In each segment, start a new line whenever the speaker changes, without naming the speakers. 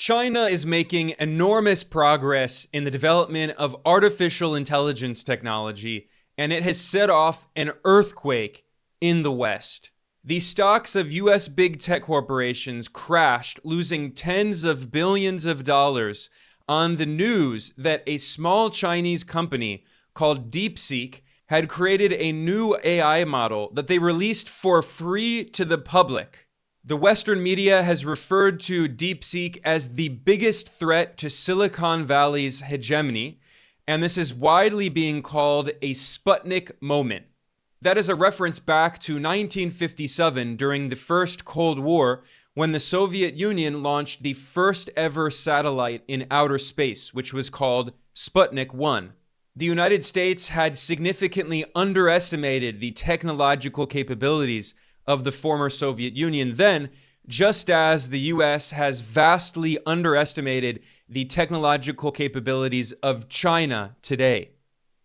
China is making enormous progress in the development of artificial intelligence technology, and it has set off an earthquake in the West. The stocks of US big tech corporations crashed, losing tens of billions of dollars on the news that a small Chinese company called DeepSeek had created a new AI model that they released for free to the public. The Western media has referred to DeepSeek as the biggest threat to Silicon Valley's hegemony, and this is widely being called a Sputnik moment. That is a reference back to 1957 during the First Cold War, when the Soviet Union launched the first ever satellite in outer space, which was called Sputnik 1. The United States had significantly underestimated the technological capabilities of the former Soviet Union then, just as the US has vastly underestimated the technological capabilities of China today.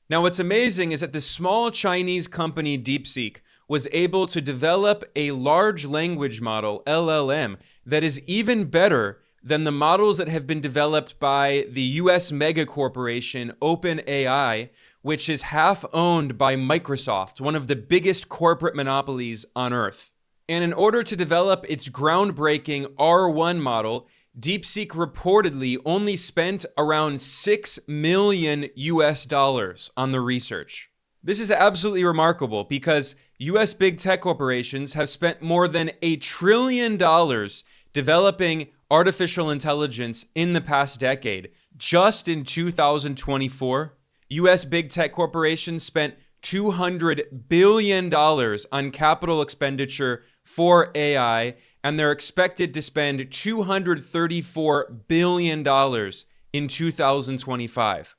Now, what's amazing is that the small Chinese company DeepSeek was able to develop a large language model, LLM, that is even better than the models that have been developed by the US mega corporation OpenAI, which is half owned by Microsoft, one of the biggest corporate monopolies on Earth. And in order to develop its groundbreaking R1 model, DeepSeek reportedly only spent around $6 million on the research. This is absolutely remarkable because US big tech corporations have spent more than $1 trillion developing artificial intelligence in the past decade. Just in 2024, US big tech corporations spent $200 billion on capital expenditure for AI, and they're expected to spend $234 billion in 2025.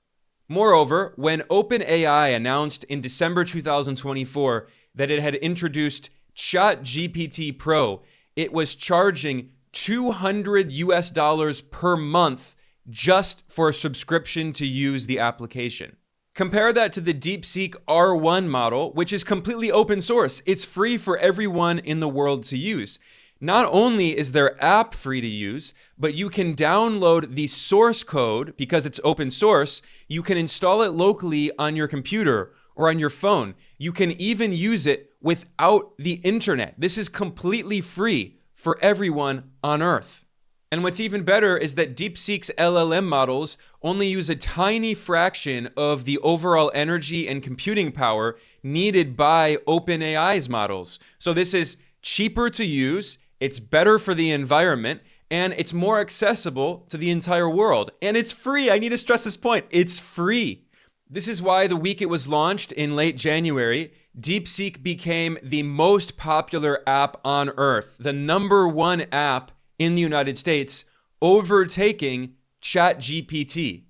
Moreover, when OpenAI announced in December 2024 that it had introduced ChatGPT Pro, it was charging $200 per month just for a subscription to use the application. Compare that to the DeepSeek R1 model, which is completely open source. It's free for everyone in the world to use. Not only is their app free to use, but you can download the source code because it's open source. You can install it locally on your computer or on your phone. You can even use it without the internet. This is completely free for everyone on Earth. And what's even better is that DeepSeek's LLM models only use a tiny fraction of the overall energy and computing power needed by OpenAI's models. So this is cheaper to use, it's better for the environment, and it's more accessible to the entire world. And it's free. I need to stress this point. It's free. This is why the week it was launched in late January, DeepSeek became the most popular app on Earth, the #1 app in the United States, overtaking ChatGPT.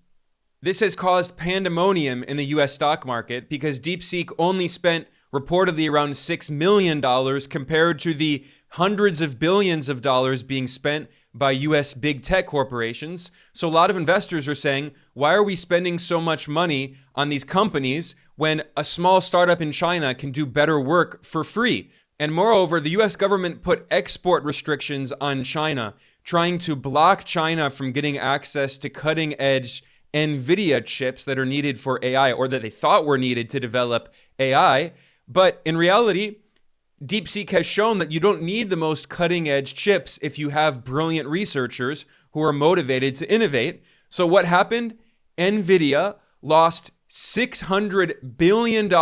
This has caused pandemonium in the US stock market because DeepSeek only spent reportedly around $6 million compared to the hundreds of billions of dollars being spent by US big tech corporations. So a lot of investors are saying, why are we spending so much money on these companies when a small startup in China can do better work for free? And moreover, the US government put export restrictions on China, trying to block China from getting access to cutting-edge NVIDIA chips that are needed for AI, or that they thought were needed to develop AI. But in reality, DeepSeek has shown that you don't need the most cutting-edge chips if you have brilliant researchers who are motivated to innovate. So what happened? NVIDIA lost $600 billion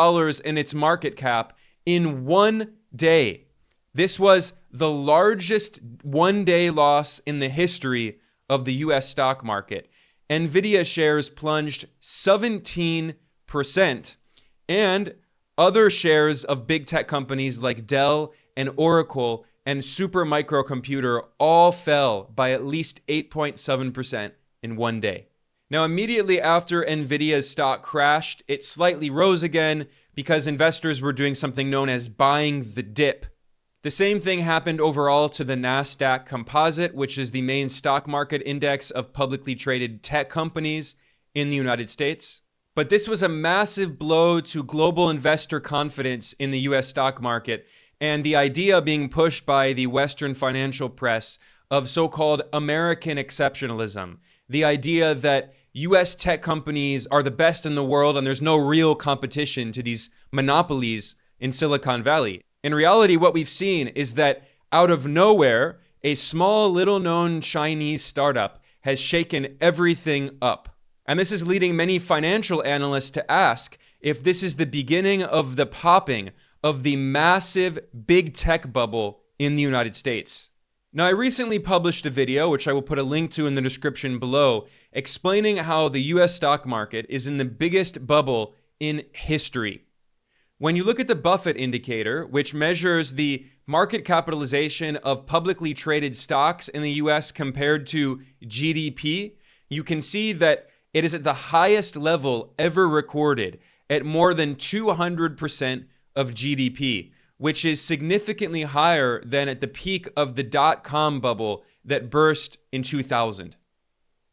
in its market cap in one day. This was the largest one-day loss in the history of the US stock market. NVIDIA shares plunged 17%, and other shares of big tech companies like Dell and Oracle and Supermicro all fell by at least 8.7% in one day. Now, immediately after NVIDIA's stock crashed, it slightly rose again because investors were doing something known as buying the dip. The same thing happened overall to the NASDAQ Composite, which is the main stock market index of publicly traded tech companies in the United States. But this was a massive blow to global investor confidence in the US stock market, and the idea being pushed by the Western financial press of so-called American exceptionalism. The idea that US tech companies are the best in the world and there's no real competition to these monopolies in Silicon Valley. In reality, what we've seen is that out of nowhere, a small, little-known Chinese startup has shaken everything up. And this is leading many financial analysts to ask if this is the beginning of the popping of the massive big tech bubble in the United States. Now, I recently published a video, which I will put a link to in the description below, explaining how the US stock market is in the biggest bubble in history. When you look at the Buffett indicator, which measures the market capitalization of publicly traded stocks in the US compared to GDP, you can see that it is at the highest level ever recorded at more than 200% of GDP, which is significantly higher than at the peak of the dot-com bubble that burst in 2000.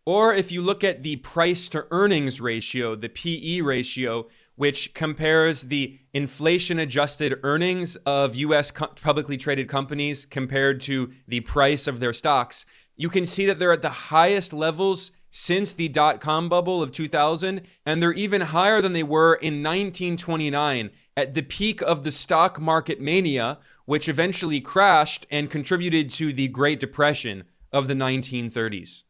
Or if you look at the price to earnings ratio, the PE ratio, which compares the inflation-adjusted earnings of US publicly traded companies compared to the price of their stocks, you can see that they're at the highest levels since the dot-com bubble of 2000, and they're even higher than they were in 1929 at the peak of the stock market mania, which eventually crashed and contributed to the Great Depression of the 1930s.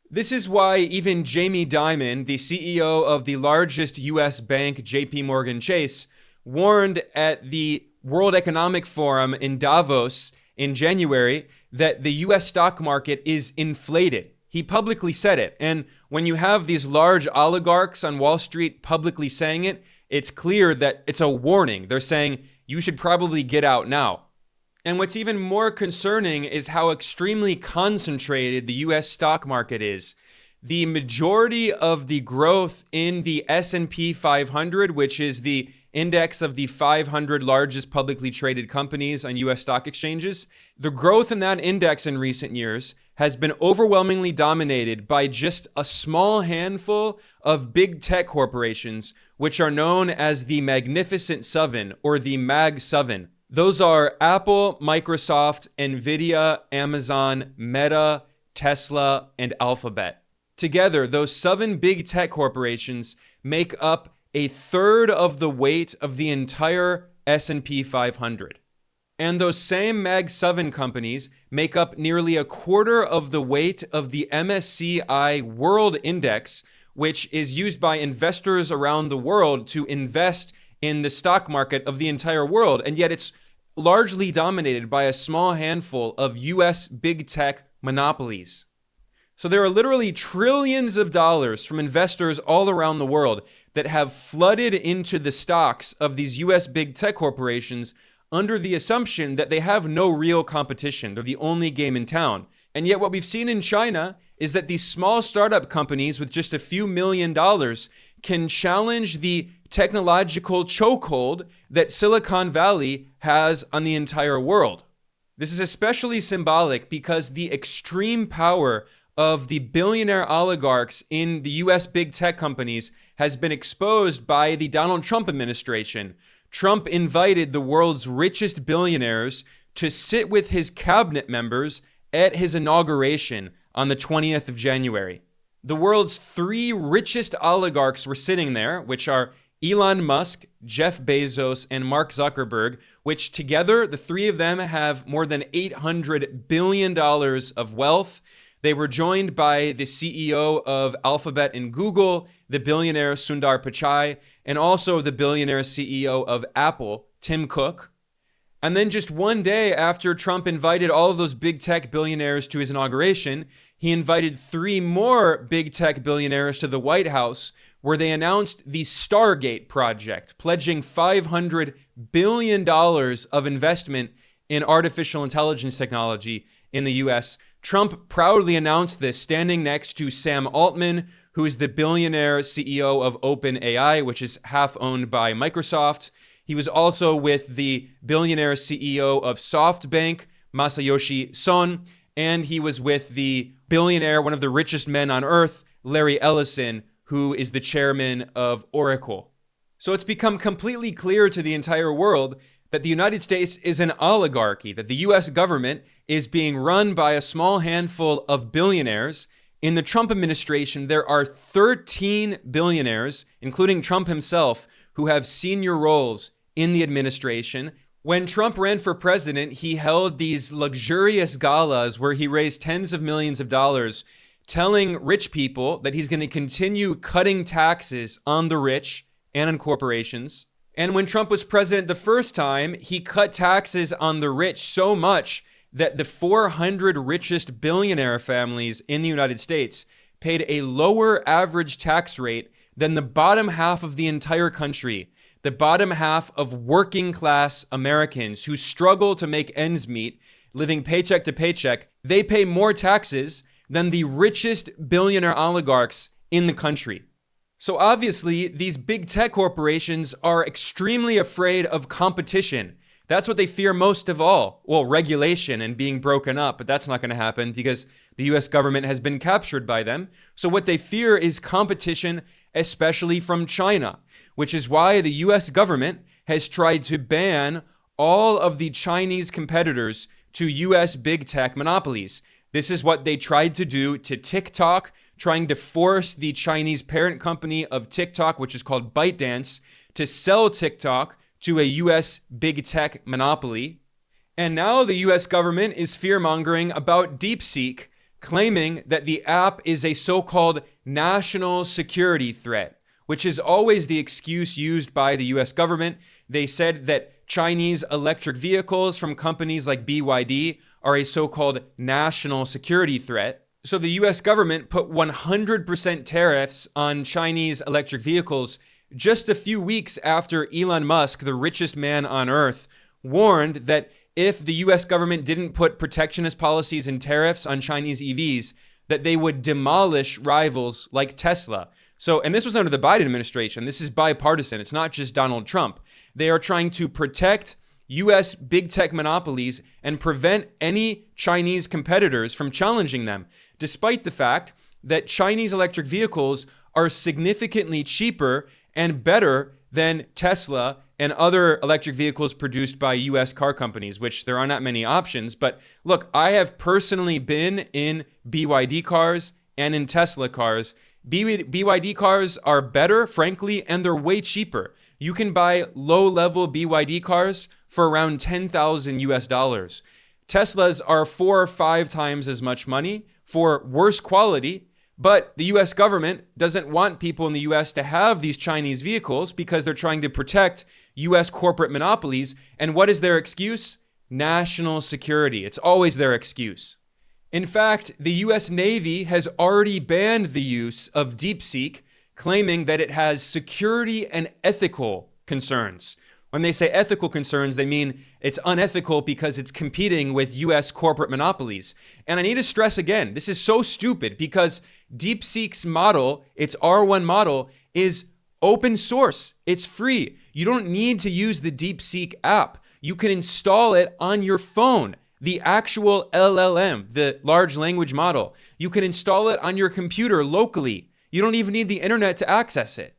This is why even Jamie Dimon, the CEO of the largest US bank, JP Morgan Chase, warned at the World Economic Forum in Davos in January that the US stock market is inflated. He publicly said it. And when you have these large oligarchs on Wall Street publicly saying it, it's clear that it's a warning. They're saying, you should probably get out now. And what's even more concerning is how extremely concentrated the US stock market is. The majority of the growth in the S&P 500, which is the index of the 500 largest publicly traded companies on US stock exchanges, the growth in that index in recent years has been overwhelmingly dominated by just a small handful of big tech corporations, which are known as the Magnificent Seven or the Mag 7. Those are Apple, Microsoft, Nvidia, Amazon, Meta, Tesla, and Alphabet. Together, those 7 big tech corporations make up a third of the weight of the entire S&P 500. And those same Mag 7 companies make up nearly a quarter of the weight of the MSCI World Index, which is used by investors around the world to invest in the stock market of the entire world. And yet it's largely dominated by a small handful of US big tech monopolies. So there are literally trillions of dollars from investors all around the world that have flooded into the stocks of these US big tech corporations under the assumption that they have no real competition. They're the only game in town. And yet what we've seen in China is that these small startup companies with just a few $1 million can challenge the technological chokehold that Silicon Valley has on the entire world. This is especially symbolic because the extreme power of the billionaire oligarchs in the US big tech companies has been exposed by the Donald Trump administration. Trump invited the world's richest billionaires to sit with his cabinet members at his inauguration on the 20th of January. The world's 3 richest oligarchs were sitting there, which are Elon Musk, Jeff Bezos, and Mark Zuckerberg, which together, the 3 of them have more than $800 billion of wealth. They were joined by the CEO of Alphabet and Google, the billionaire Sundar Pichai, and also the billionaire CEO of Apple, Tim Cook. And then just one day after Trump invited all of those big tech billionaires to his inauguration, he invited 3 more big tech billionaires to the White House, where they announced the Stargate project, pledging $500 billion of investment in artificial intelligence technology in the US. Trump proudly announced this standing next to Sam Altman, who is the billionaire CEO of OpenAI, which is half owned by Microsoft. He was also with the billionaire CEO of SoftBank, Masayoshi Son, and he was with the billionaire, one of the richest men on earth, Larry Ellison, who is the chairman of Oracle. So it's become completely clear to the entire world that the United States is an oligarchy, that the US government is being run by a small handful of billionaires. In the Trump administration, there are 13 billionaires, including Trump himself, who have senior roles in the administration. When Trump ran for president, he held these luxurious galas where he raised tens of millions of dollars, telling rich people that he's going to continue cutting taxes on the rich and on corporations. And when Trump was president the first time, he cut taxes on the rich so much that the 400 richest billionaire families in the United States paid a lower average tax rate than the bottom half of the entire country, the bottom half of working class Americans who struggle to make ends meet, living paycheck to paycheck. They pay more taxes than the richest billionaire oligarchs in the country. So obviously, these big tech corporations are extremely afraid of competition. That's what they fear most of all. Well, regulation and being broken up, but that's not going to happen because the US government has been captured by them. So what they fear is competition, especially from China, which is why the US government has tried to ban all of the Chinese competitors to US big tech monopolies. This is what they tried to do to TikTok, trying to force the Chinese parent company of TikTok, which is called ByteDance, to sell TikTok to a US big tech monopoly. And now the US government is fear-mongering about DeepSeek, claiming that the app is a so-called national security threat, which is always the excuse used by the US government. They said that Chinese electric vehicles from companies like BYD are a so-called national security threat. So the US government put 100% tariffs on Chinese electric vehicles just a few weeks after Elon Musk, the richest man on earth, warned that if the US government didn't put protectionist policies and tariffs on Chinese EVs, that they would demolish rivals like Tesla. So, and this was under the Biden administration. This is bipartisan. It's not just Donald Trump. They are trying to protect US big tech monopolies and prevent any Chinese competitors from challenging them, despite the fact that Chinese electric vehicles are significantly cheaper and better than Tesla and other electric vehicles produced by US car companies, which there are not many options. But look, I have personally been in BYD cars and in Tesla cars. BYD cars are better, frankly, and they're way cheaper. You can buy low-level BYD cars for around $10,000 US. Teslas are 4 or 5 times as much money for worse quality, but the US government doesn't want people in the US to have these Chinese vehicles because they're trying to protect US corporate monopolies. And what is their excuse? National security. It's always their excuse. In fact, the US Navy has already banned the use of DeepSeek, claiming that it has security and ethical concerns. When they say ethical concerns, they mean it's unethical because it's competing with US corporate monopolies. And I need to stress again, this is so stupid because DeepSeek's model, its R1 model, is open source. It's free. You don't need to use the DeepSeek app. You can install it on your phone. The actual LLM, the large language model. You can install it on your computer locally. You don't even need the internet to access it.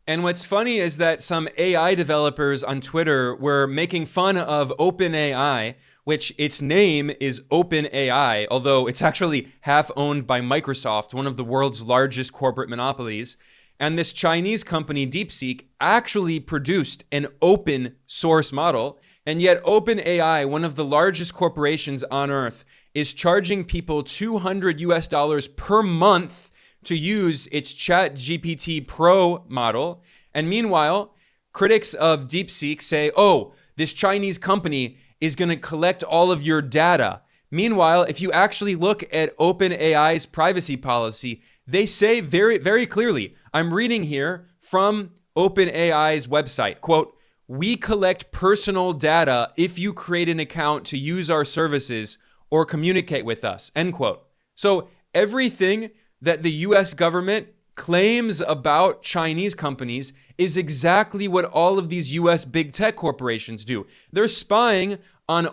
And what's funny is that some AI developers on Twitter were making fun of OpenAI, which its name is OpenAI, although it's actually half owned by Microsoft, one of the world's largest corporate monopolies. And this Chinese company, DeepSeek, actually produced an open source model. And yet OpenAI, one of the largest corporations on earth, is charging people $200 US per month to use its ChatGPT Pro model. And meanwhile, critics of DeepSeek say, oh, this Chinese company is going to collect all of your data. Meanwhile, if you actually look at OpenAI's privacy policy, they say very, very clearly, I'm reading here from OpenAI's website, quote, "We collect personal data if you create an account to use our services or communicate with us," end quote. So everything that the US government claims about Chinese companies is exactly what all of these US big tech corporations do. They're spying on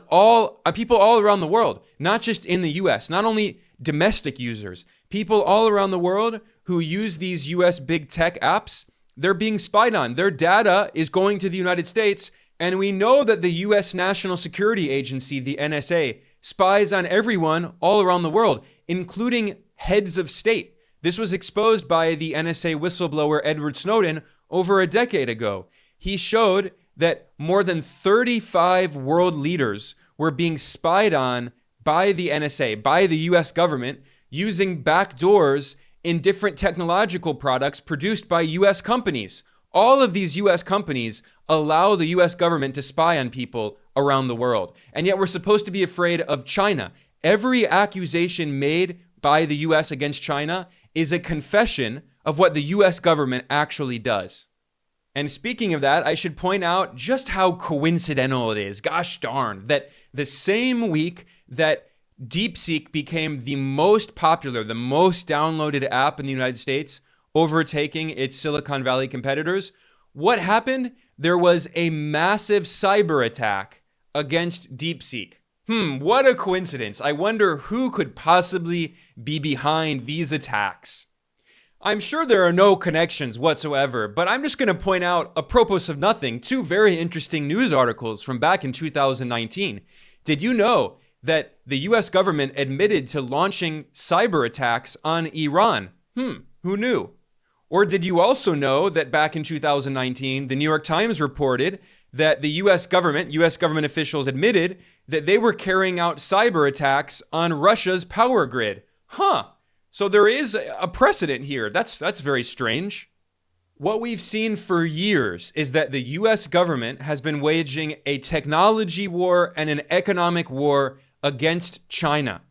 people all around the world, not just in the US, not only domestic users, people all around the world who use these US big tech apps. They're being spied on. Their data is going to the United States. And we know that the US National Security Agency, the NSA, spies on everyone all around the world, including heads of state. This was exposed by the NSA whistleblower Edward Snowden over a decade ago. He showed that more than 35 world leaders were being spied on by the NSA, by the US government, using backdoors in different technological products produced by US companies. All of these US companies allow the US government to spy on people around the world. And yet we're supposed to be afraid of China. Every accusation made by the US against China is a confession of what the US government actually does. And speaking of that, I should point out just how coincidental it is, gosh darn, that the same week that DeepSeek became the most popular, the most downloaded app in the United States, overtaking its Silicon Valley competitors, what happened? There was a massive cyber attack against DeepSeek. What a coincidence. I wonder who could possibly be behind these attacks. I'm sure there are no connections whatsoever, but I'm just going to point out, apropos of nothing, two very interesting news articles from back in 2019. Did you know that the US government admitted to launching cyber attacks on Iran? Who knew? Or did you also know that back in 2019, the New York Times reported that the US government officials admitted that they were carrying out cyber attacks on Russia's power grid? So there is a precedent here. That's very strange. What we've seen for years is that the US government has been waging a technology war and an economic war against China.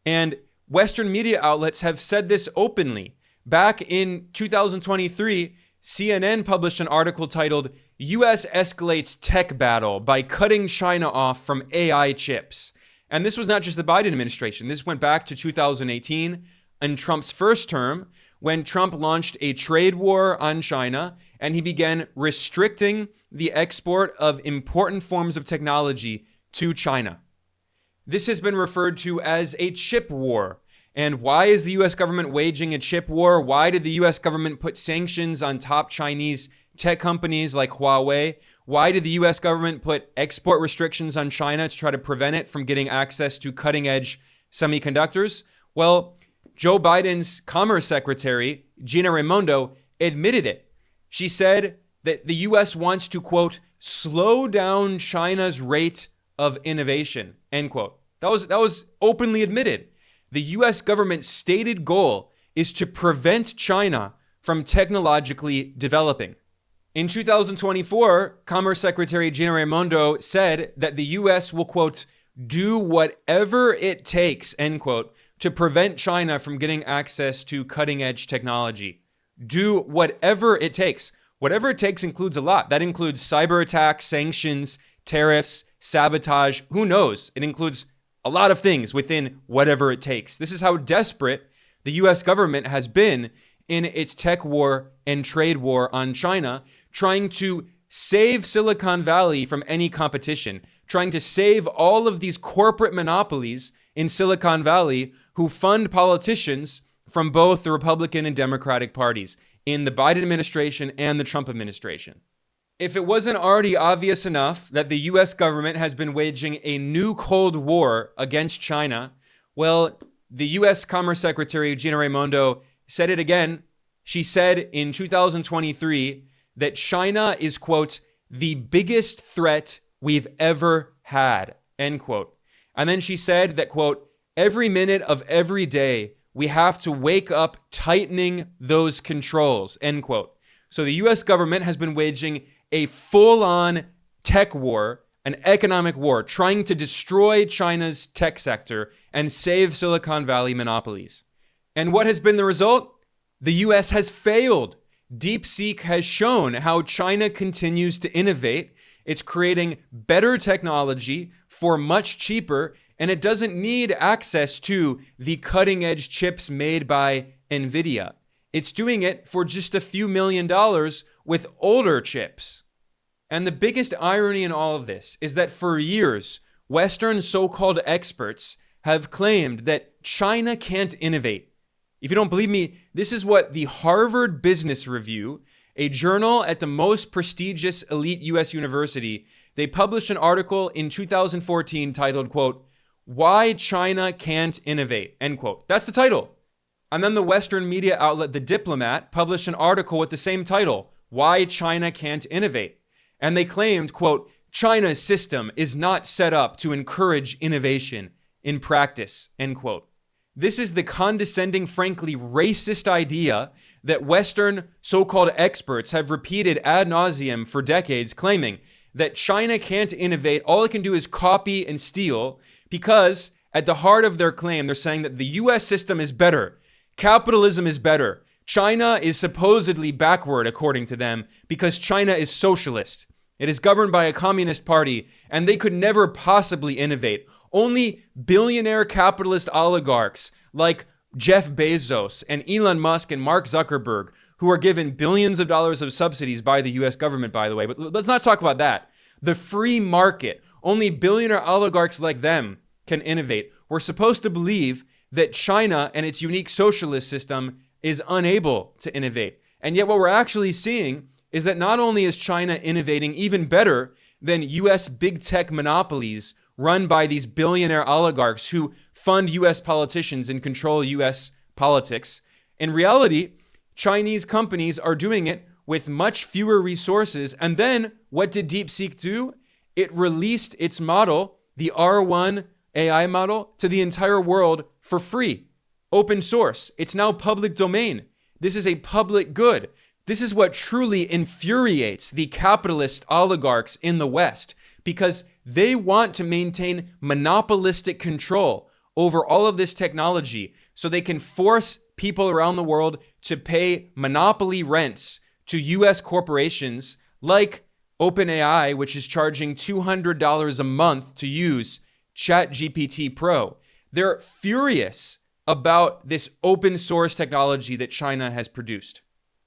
And Western media outlets have said this openly. Back in 2023, CNN published an article titled, "US Escalates Tech Battle by Cutting China Off from AI Chips." And this was not just the Biden administration. This went back to 2018 in Trump's first term, when Trump launched a trade war on China and he began restricting the export of important forms of technology to China. This has been referred to as a chip war. And why is the US government waging a chip war? Why did the US government put sanctions on top Chinese tech companies like Huawei? Why did the US government put export restrictions on China to try to prevent it from getting access to cutting-edge semiconductors? Well, Joe Biden's Commerce Secretary, Gina Raimondo, admitted it. She said that the US wants to, quote, slow down China's rate of innovation, end quote. That was openly admitted. The US government's stated goal is to prevent China from technologically developing. In 2024, Commerce Secretary Gina Raimondo said that the US will, quote, do whatever it takes, end quote, to prevent China from getting access to cutting-edge technology. Do whatever it takes. Whatever it takes includes a lot. That includes cyber attacks, sanctions, tariffs, sabotage. Who knows? It includes a lot of things within whatever it takes. This is how desperate the US government has been in its tech war and trade war on China, trying to save Silicon Valley from any competition, trying to save all of these corporate monopolies in Silicon Valley who fund politicians from both the Republican and Democratic parties in the Biden administration and the Trump administration. If it wasn't already obvious enough that the US government has been waging a new Cold War against China, well, the US Commerce Secretary Gina Raimondo said it again. She said in 2023 that China is, quote, the biggest threat we've ever had, end quote. And then she said that, quote, every minute of every day, we have to wake up tightening those controls, end quote. So the US government has been waging a full-on tech war, an economic war, trying to destroy China's tech sector and save Silicon Valley monopolies. And what has been the result? The US has failed. DeepSeek has shown how China continues to innovate. It's creating better technology for much cheaper, and it doesn't need access to the cutting-edge chips made by NVIDIA. It's doing it for just a few $1 million with older chips. And the biggest irony in all of this is that for years, Western so-called experts have claimed that China can't innovate. If you don't believe me, this is what the Harvard Business Review, a journal at the most prestigious elite US university, they published an article in 2014 titled, quote, Why China Can't Innovate, end quote. That's the title. And then the Western media outlet The Diplomat published an article with the same title, Why China Can't Innovate. And they claimed, quote, China's system is not set up to encourage innovation in practice, end quote. This is the condescending, frankly racist idea that Western so-called experts have repeated ad nauseum for decades, claiming that China can't innovate, all it can do is copy and steal, because at the heart of their claim, they're saying that the US system is better, capitalism is better, China is supposedly backward, according to them, because China is socialist. It is governed by a communist party, and they could never possibly innovate. Only billionaire capitalist oligarchs like Jeff Bezos and Elon Musk and Mark Zuckerberg, who are given billions of dollars of subsidies by the US government, by the way, but let's not talk about that. The free market, only billionaire oligarchs like them can innovate. We're supposed to believe that China and its unique socialist system is unable to innovate. And yet what we're actually seeing is that not only is China innovating even better than US big tech monopolies run by these billionaire oligarchs who fund US politicians and control US politics, in reality, Chinese companies are doing it with much fewer resources. And then what did DeepSeek do? It released its model, the R1 AI model, to the entire world for free. Open source. It's now public domain. This is a public good. This is what truly infuriates the capitalist oligarchs in the West, because they want to maintain monopolistic control over all of this technology so they can force people around the world to pay monopoly rents to US corporations like OpenAI, which is charging $200 a month to use ChatGPT Pro. They're furious about this open source technology that China has produced.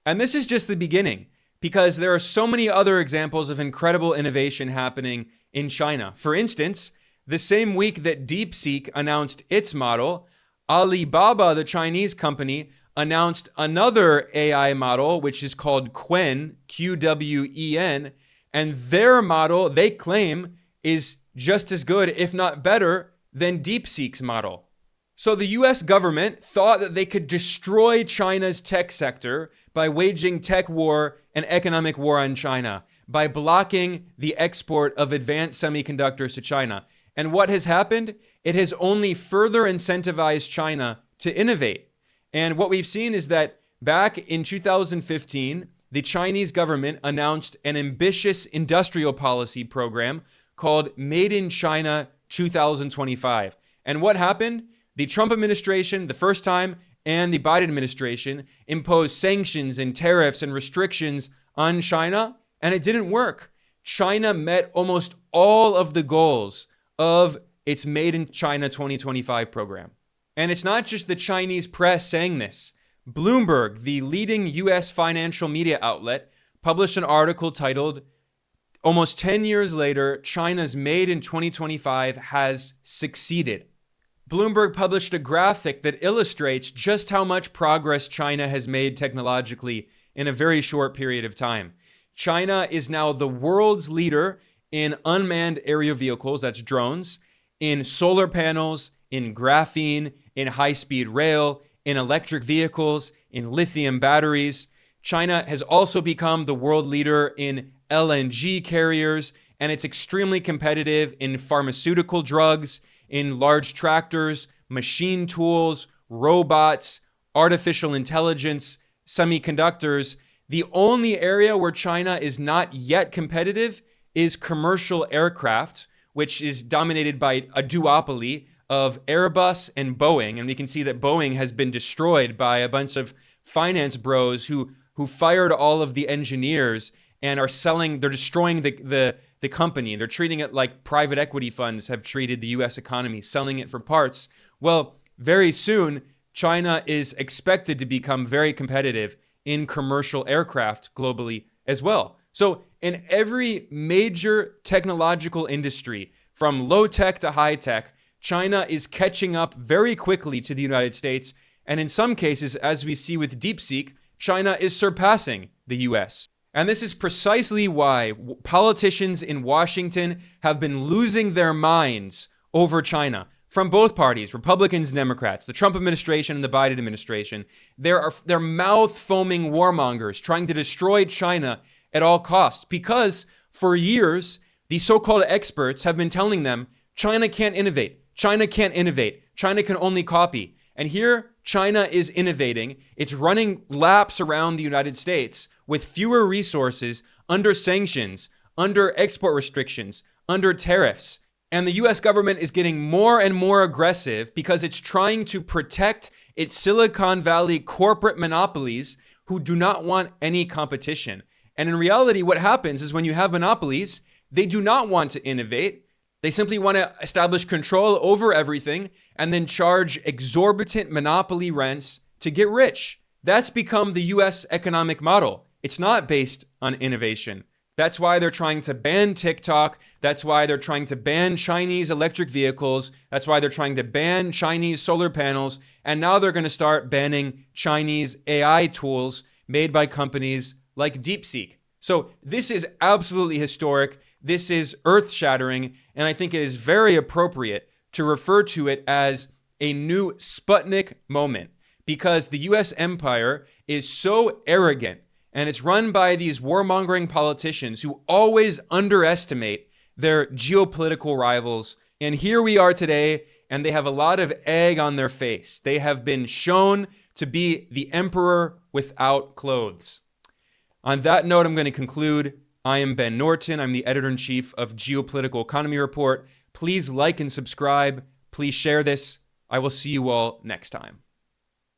And this is just the beginning, because there are so many other examples of incredible innovation happening in China. For instance, the same week that DeepSeek announced its model, Alibaba, the Chinese company, announced another AI model, which is called Qwen, Qwen, and their model, they claim, is just as good, if not better, than DeepSeek's model. So the US government thought that they could destroy China's tech sector by waging tech war and economic war on China, by blocking the export of advanced semiconductors to China. And what has happened? It has only further incentivized China to innovate. And what we've seen is that back in 2015, the Chinese government announced an ambitious industrial policy program called Made in China 2025. And what happened? The Trump administration, the first time, and the Biden administration imposed sanctions and tariffs and restrictions on China, and it didn't work. China met almost all of the goals of its Made in China 2025 program. And it's not just the Chinese press saying this. Bloomberg, the leading US financial media outlet, published an article titled, Almost 10 years later, China's Made in 2025 has succeeded. Bloomberg published a graphic that illustrates just how much progress China has made technologically in a very short period of time. China is now the world's leader in unmanned aerial vehicles, that's drones, in solar panels, in graphene, in high-speed rail, in electric vehicles, in lithium batteries. China has also become the world leader in LNG carriers, and it's extremely competitive in pharmaceutical drugs, in large tractors, machine tools, robots, artificial intelligence, semiconductors. The only area where China is not yet competitive is commercial aircraft, which is dominated by a duopoly of Airbus and Boeing. And we can see that Boeing has been destroyed by a bunch of finance bros who fired all of the engineers and are they're destroying the company. They're treating it like private equity funds have treated the US economy, selling it for parts. Well, very soon, China is expected to become very competitive in commercial aircraft globally as well. So in every major technological industry, from low tech to high tech, China is catching up very quickly to the United States. And in some cases, as we see with DeepSeek, China is surpassing the US. And this is precisely why politicians in Washington have been losing their minds over China. from both parties, Republicans and Democrats, the Trump administration and the Biden administration. They're mouth-foaming warmongers trying to destroy China at all costs because for years, these so-called experts have been telling them China can't innovate. China can't innovate. China can only copy. And here, China is innovating. It's running laps around the United States with fewer resources, under sanctions, under export restrictions, under tariffs. And the US government is getting more and more aggressive because it's trying to protect its Silicon Valley corporate monopolies who do not want any competition. And in reality, what happens is when you have monopolies, they do not want to innovate. They simply want to establish control over everything and then charge exorbitant monopoly rents to get rich. That's become the US economic model. It's not based on innovation. That's why they're trying to ban TikTok. That's why they're trying to ban Chinese electric vehicles. That's why they're trying to ban Chinese solar panels. And now they're going to start banning Chinese AI tools made by companies like DeepSeek. So this is absolutely historic. This is earth-shattering. And I think it is very appropriate to refer to it as a new Sputnik moment because the US empire is so arrogant. And it's run by these warmongering politicians who always underestimate their geopolitical rivals. And here we are today, and they have a lot of egg on their face. They have been shown to be the emperor without clothes. On that note, I'm going to conclude. I am Ben Norton. I'm the editor-in-chief of Geopolitical Economy Report. Please like and subscribe. Please share this. I will see you all next time.